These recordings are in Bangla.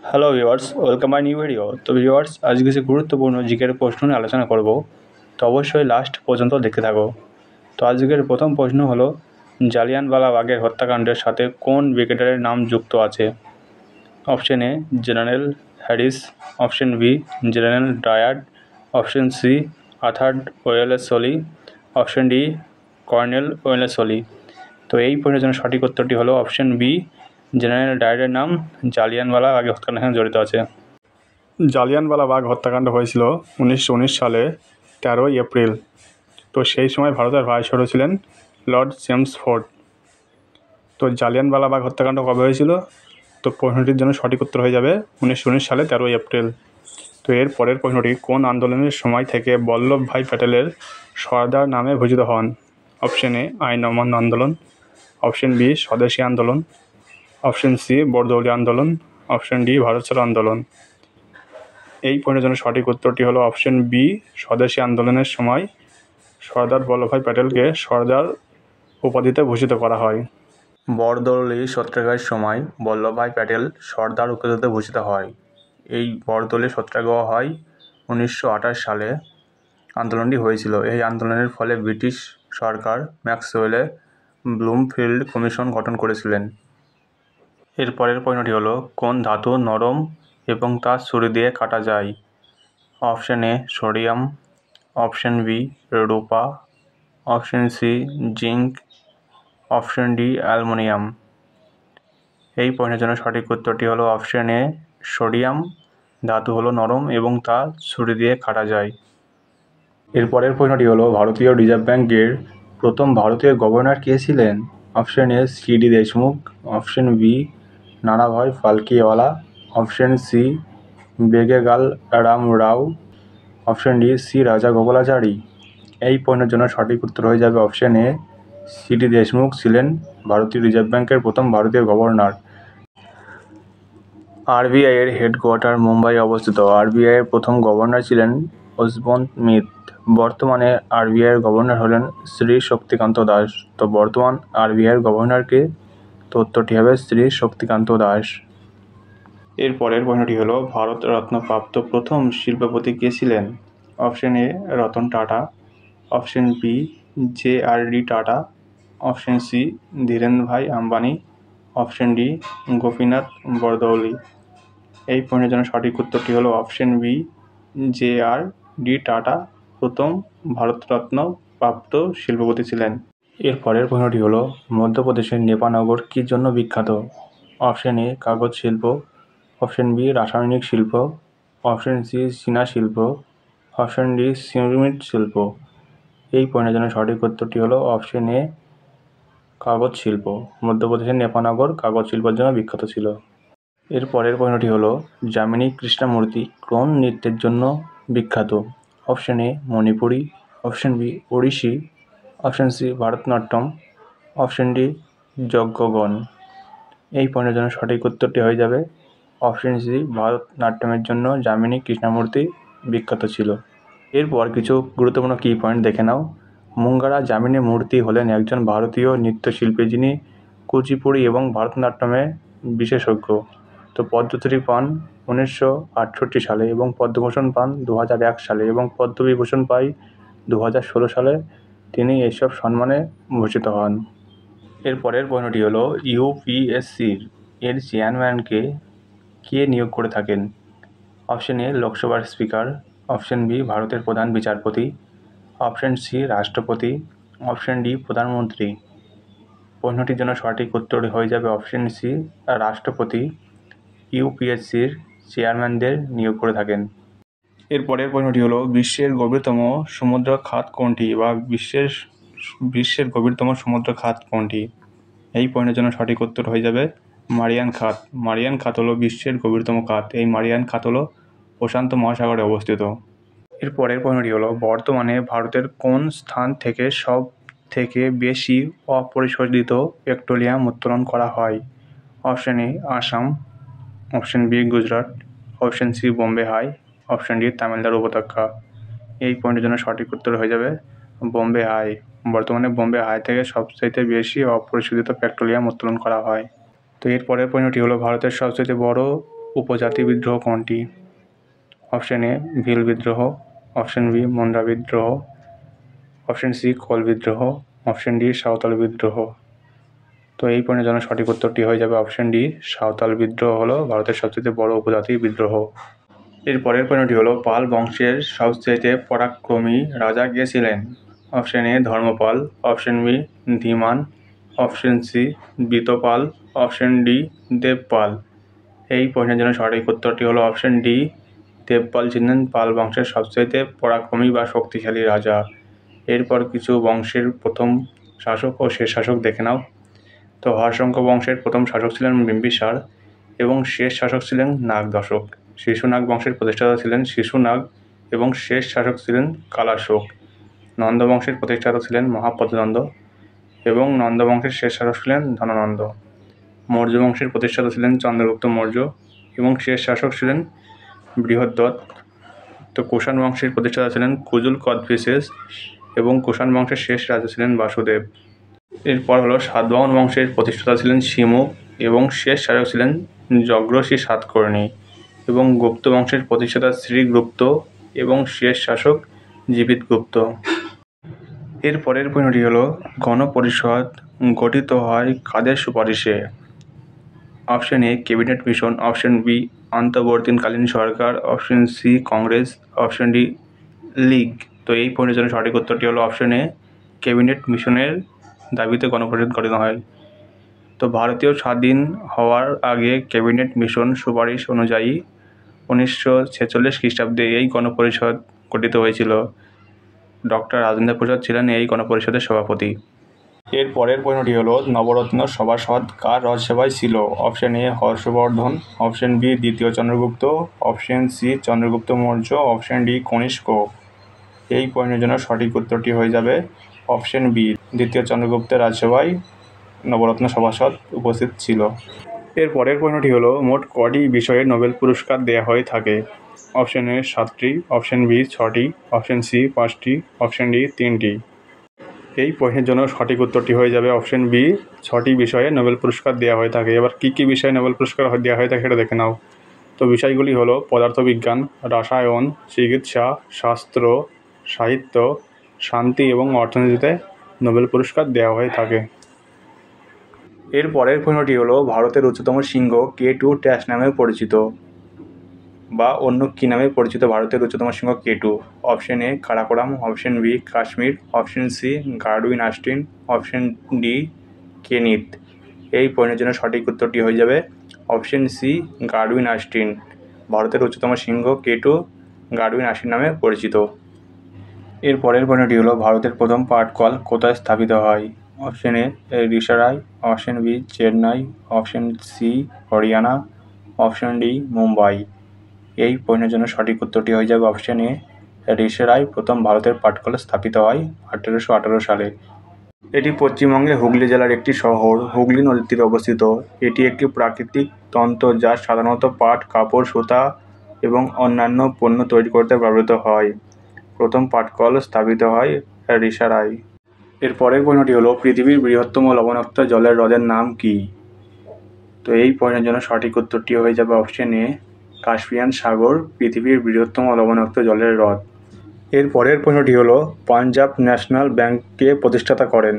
Hello viewers, welcome my new video. তো ভিউয়ার্স, আজ কিছু গুরুত্বপূর্ণ জিকের প্রশ্ন নিয়ে আলোচনা করব। তো অবশ্যই লাস্ট পর্যন্ত দেখতে থাকো। তো আজকের প্রথম প্রশ্ন হলো, জালিয়ানওয়ালাবাগের হত্যাকাণ্ডের সাথে কোন ব্রিগেডিয়ারের নাম যুক্ত আছে? Option A general Harris, option B general Dyer, option C Arthur Wellesley, option D colonel Wellesley. তো এই প্রশ্নের জন্য সঠিক উত্তরটি হলো অপশন বি জেনারেল ডায়ারের নাম জালিয়ানওয়ালাবাগের হত্যাকাণ্ডের সঙ্গে জড়িত আছে। জালিয়ানওয়ালাবাগ হত্যাকাণ্ড হয়েছিল 1919 সালে 13 এপ্রিল। তো সেই সময় ভারতের ভাইসরয় ছিলেন লর্ড চেমসফোর্ড। তো জালিয়ানওয়ালাবাগ হত্যাকাণ্ড কবে হয়েছিল? তো প্রশ্নটির জন্য সঠিক উত্তর হয়ে যাবে 1919 সালে 13 এপ্রিল। তো এর পরের প্রশ্নটি, কোন আন্দোলনের সময় থেকে বল্লভভাই প্যাটেলের সর্দার নামে ভূষিত হন? অপশন এ আইন অমান্য আন্দোলন, অপশন বি স্বদেশী আন্দোলন, অপশন সি বরদৌলি আন্দোলন, অপশন ডি ভারত ছাড়ো আন্দোলন। এই প্রশ্নের জন্য সঠিক উত্তরটি হলো অপশন বি স্বদেশী আন্দোলনের সময় সর্দার বল্লভভাই প্যাটেলকে সর্দার উপাধিতে ভূষিত করা হয়। বরদৌলি সত্যাগ্রহের সময় বল্লভভাই প্যাটেল সর্দার উপাধিতে ভূষিত হয়। এই বরদৌলি সত্যাগ্রহ হয় 1928 সালে। আন্দোলনটি হয়েছিল। এই আন্দোলনের ফলে ব্রিটিশ সরকার ম্যাক্সওয়েল ব্লুমফিল্ড কমিশন গঠন করেছিলেন। এর পরের প্রশ্নটি হলো, কোন ধাতু নরম এবং তা ছুরি দিয়ে কাটা যায়? Option A sodium, option B রূপা, option C zinc, option D aluminium. এই প্রশ্নের জন্য সঠিক উত্তরটি হলো অপশন এ সোডিয়াম ধাতু হলো নরম এবং তা ছুরি দিয়ে কাটা যায়। এর পরের প্রশ্নটি হলো, ভারতীয় রিজার্ভ ব্যাংকের প্রথম ভারতীয় গভর্নর কে ছিলেন? Option A C D. Deshmukh, option B Nanabhai Palkhivala, option C Benegal Rama Rao, option D C Rajagopalachari. এই প্রশ্নের জন্য সঠিক উত্তর হয়ে যাবে অপশন এ সি.ডি. দেশমুখ ছিলেন ভারতীয় রিজার্ভ ব্যাংকের প্রথম ভারতীয় গভর্নর। আরবিআই এর হেডকোয়ার্টার মুম্বাই অবস্থিত। আরবিআই এর প্রথম গভর্নর ছিলেন অজবন্ত মিত। বর্তমানে আরবিআই এর গভর্নর হলেন শ্রী শক্তিকান্ত দাস। তো বর্তমান আরবিআই এর গভর্নর কে? তো উত্তরটি হবে শ্রী শক্তিকান্ত দাস। এর পরের প্রশ্নটি হলো, ভারত রত্ন প্রাপ্ত প্রথম শিল্পপতি কে ছিলেন? Option A Ratan Tata, option B J R D. Tata, option C Dhirubhai Ambani, option D Gopinath Bordoloi. এই প্রশ্নের জন্য সঠিক উত্তরটি হলো অপশন বি জে.আর.ডি. টাটা প্রথম ভারতরত্ন প্রাপ্ত শিল্পপতি ছিলেন। এর পরের প্রশ্নটি হলো, মধ্যপ্রদেশের নেপানগর কী জন্য বিখ্যাত? অপশন এ কাগজ শিল্প, অপশন বি রাসায়নিক শিল্প, অপশন সি চীনা শিল্প, অপশন ডি সিমেন্ট শিল্প। এই প্রশ্নের জন্য সঠিক উত্তরটি হলো অপশন এ কাগজ শিল্প। মধ্যপ্রদেশের নেপানগর কাগজ শিল্পের জন্য বিখ্যাত ছিল। এর পরের প্রশ্নটি হলো, যামিনী কৃষ্ণমূর্তি কোন নৃত্যের জন্য বিখ্যাত? Option A Manipuri, option B Odissi, option C Bharatanatyam, option D Yakshagana. এই প্রশ্নের জন্য সঠিক উত্তরটি হয়ে যাবে অপশন সি ভারতনাট্যমের জন্য যামিনী কৃষ্ণমূর্তি বিখ্যাত ছিল। এরপর কিছু গুরুত্বপূর্ণ কি পয়েন্ট দেখে নাও। মুঙ্গারা যামিনী মূর্তি হলেন একজন ভারতীয় নৃত্যশিল্পী যিনি কুচিপুড়ি এবং ভারতনাট্যমে বিশেষজ্ঞ। তো পদ্মশ্রী পান 1968 সালে এবং পদ্মভূষণ পান 2001 সালে এবং পদ্মবিভূষণ পাই 2016 সালে। তিনি এইসব সম্মানে ভূষিত হন। এর পরের প্রশ্নটি হলো, ইউপিএসসির এর চেয়ারম্যানকে কে নিয়োগ করে থাকেন? অপশন এ লোকসভার স্পিকার, অপশন বি ভারতের প্রধান বিচারপতি, অপশন সি রাষ্ট্রপতি, অপশন ডি প্রধানমন্ত্রী। প্রশ্নটির জন্য সঠিক উত্তর হয়ে যাবে অপশন সি রাষ্ট্রপতি ইউপিএসসির চেয়ারম্যানদের নিয়োগ করে থাকেন। এর পরের প্রশ্নটি হলো, বিশ্বের গভীরতম সমুদ্র খাত কোনটি বা বিশ্বের গভীরতম সমুদ্র খাত কোনটি? এই প্রশ্নের জন্য সঠিক উত্তর হয়ে যাবে মারিয়ান খাত। মারিয়ান খাত হলো বিশ্বের গভীরতম খাত। এই মারিয়ান খাত হলো প্রশান্ত মহাসাগরে অবস্থিত। এর পরের প্রশ্নটি হলো, বর্তমানে ভারতের কোন স্থান থেকে সব থেকে বেশি অপরিশোধিত পেট্রোলিয়াম উত্তোলন করা হয়? Option A Assam, option B Gujarat, option C Bombay High, option D Tamil Nadu উপত্যকা। এই পয়েন্টের জন্য সঠিক উত্তর হয়ে যাবে বোম্বে হাই। বর্তমানে বোম্বে হাই থেকে সবচাইতে বেশি অপরিশোধিত পেট্রোলিয়াম উত্তোলন করা হয়। তো এর পরের প্রশ্নটি হলো, ভারতের সবচেয়ে বড় উপজাতি বিদ্রোহ কোনটি? অপশন এ ভিল বিদ্রোহ, অপশন বি মুন্ডা বিদ্রোহ, অপশন সি কোল বিদ্রোহ, অপশন ডি সাঁওতাল বিদ্রোহ। তো এই প্রশ্নের জন্য সঠিক উত্তরটি হয়ে যাবে অপশন ডি, সাঁওতাল বিদ্রোহ হলো ভারতের সবচেয়ে বড় উপজাতি বিদ্রোহ। এর পরের প্রশ্নটি হলো পাল বংশের সবচেয়ে পরাক্রমী রাজা কে ছিলেন? Option A Dharmapala, option B Dhiman, option C Vitapala, option D Devapala. এই প্রশ্নের জন্য সঠিক উত্তরটি হলো অপশন ডি, দেবপাল ছিলেন পাল বংশের সবচেয়ে পরাক্রমী বা শক্তিশালী রাজা। এরপর কিছু বংশের প্রথম শাসক ও শেষ শাসক দেখে নাও। তো হর্ষঙ্ক বংশের প্রথম শাসক ছিলেন বিম্বিসার এবং শেষ শাসক ছিলেন নাগ দশক। শিশুনাগ বংশের প্রতিষ্ঠাতা ছিলেন শিশুনাগ এবং শেষ শাসক ছিলেন কালাশোক। নন্দ বংশের প্রতিষ্ঠাতা ছিলেন মহাপদ্মনন্দ এবং নন্দ বংশের শেষ শাসক ছিলেন ধননন্দ। মৌর্য বংশের প্রতিষ্ঠাতা ছিলেন চন্দ্রগুপ্ত মৌর্য এবং শেষ শাসক ছিলেন বৃহদ্রথ। তো কুষাণ বংশের প্রতিষ্ঠাতা ছিলেন কুজুল কদফিসেস এবং কুষাণ বংশের শেষ রাজা ছিলেন বাসুদেব। এরপর হলো সাতবাহন বংশের প্রতিষ্ঠাতা ছিলেন শিমুখ এবং শেষ শাসক ছিলেন যজ্ঞর্ষি সাতকর্ণী এবং গুপ্ত বংশের প্রতিষ্ঠাতা শ্রীগুপ্ত এবং শেষ শাসক জীবিতগুপ্ত। এর পরের প্রশ্নটি হলো গণপরিষদ গঠিত হয় কাদের সুপারিশে? Option A cabinet mission, option B অন্তর্বর্তীকালীন সরকার, option C Congress, option D League. তো এই প্রশ্নের জন্য সঠিক উত্তরটি হলো অপশন এ ক্যাবিনেট মিশনের দাবিতে গণপরিষদ গঠিত হয়। তো ভারতীয় স্বাধীন হওয়ার আগে ক্যাবিনেট মিশন সুপারিশ অনুযায়ী 1946 খ্রিস্টাব্দে এই গণপরিষদ গঠিত হয়েছিল। ডক্টর রাজেন্দ্র প্রসাদ ছিলেন এই গণপরিষদের সভাপতি। এর পরের প্রশ্নটি হলো নবরত্ন সভাসদ কার রাজসভায় ছিল? Option A Harshavardhana, option B দ্বিতীয় Chandragupta, option C Chandragupta Maurya, option D Kanishka. এই প্রশ্নের জন্য সঠিক উত্তরটি হয়ে যাবে অপশন বি, দ্বিতীয় চন্দ্রগুপ্তের রাজসভায় নবরত্ন সভাসদ উপস্থিত ছিল। এর পরের প্রশ্নটি হলো মোট কটি বিষয়ে নোবেল পুরস্কার দেওয়া হয়ে থাকে? অপশন এ 7টি, অপশন বি 6টি, অপশন সি 5টি, অপশন ডি 3টি। এই প্রশ্নের জন্য সঠিক উত্তরটি হয়ে যাবে অপশন বি, 6টি বিষয়ে নোবেল পুরস্কার দেওয়া হয়ে থাকে। এবার কী কী বিষয়ে নোবেল পুরস্কার দেওয়া হয়ে থাকে সেটা দেখে নাও। তো বিষয়গুলি হলো পদার্থবিজ্ঞান, রসায়ন, চিকিৎসা, শাস্ত্র, সাহিত্য, শান্তি এবং অর্থনীতিতে নোবেল পুরস্কার দেওয়া হয়ে থাকে। এর পরের প্রশ্নটি হলো ভারতের উচ্চতম শৃঙ্গ K2 ড্যাশ নামে পরিচিত বা অন্য কী নামে পরিচিত ভারতের উচ্চতম শৃঙ্গ K2? Option A Karakoram, option B Kashmir, option C Godwin Austen, option D কেনিত। এই প্রশ্নের জন্য সঠিক উত্তরটি হয়ে যাবে অপশন সি গার্ডউইন আস্টিন। ভারতের উচ্চতম শৃঙ্গ K2 গার্ডউইন আস্টিন নামে পরিচিত। এর পরের প্রশ্নটি হলো ভারতের প্রথম পাটকল কোথায় স্থাপিত হয়? Option A Rishra, option B Chennai, option C Haryana, option D Mumbai. এই প্রশ্নের জন্য সঠিক উত্তরটি হয়ে যাবে অপশন এ রিসারাই প্রথম ভারতের পাটকল স্থাপিত হয় 1818 সালে। এটি পশ্চিমবঙ্গের হুগলি জেলার একটি শহর, হুগলি নদীর তীরে অবস্থিত। এটি একটি প্রাকৃতিক তন্তু যা সাধারণত পাট, কাপড়, সুতা এবং অন্যান্য পণ্য তৈরি করতে ব্যবহৃত হয়। প্রথম পাটকল স্থাপিত হয় রিসারাই। এর পরের প্রশ্নটি হলো পৃথিবীর বৃহত্তম লবণাক্ত জলের হ্রদের নাম কি? তো এই প্রশ্নের জন্য সঠিক উত্তরটি হয়ে যাবে অপশন এ কাস্পিয়ান সাগর পৃথিবীর বৃহত্তম লবণাক্ত জলের হ্রদ। এর পরের প্রশ্নটি হলো পাঞ্জাব ন্যাশনাল ব্যাংককে প্রতিষ্ঠাতা করেন?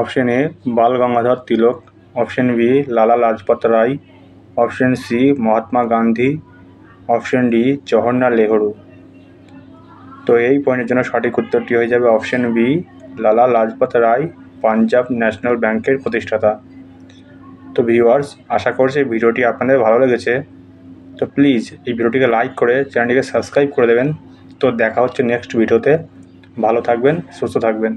Option A Bal Gangadhar Tilak, option B Lala Lajpat Rai, option C Mahatma Gandhi, option D Jawaharlal Nehru. তো এই প্রশ্নের জন্য সঠিক উত্তরটি হয়ে যাবে অপশন বি লালা লাজপত রায় পাঞ্জাব ন্যাশনাল ব্যাংকের প্রতিষ্ঠাতা। তো ভিউয়ার্স, আশা করছি ভিডিওটি আপনাদের ভালো লেগেছে। তো প্লিজ এই ভিডিওটিকে লাইক করে চ্যানেলটিকে সাবস্ক্রাইব করে দেবেন। তো দেখা হচ্ছে নেক্সট ভিডিওতে। ভালো থাকবেন, সুস্থ থাকবেন।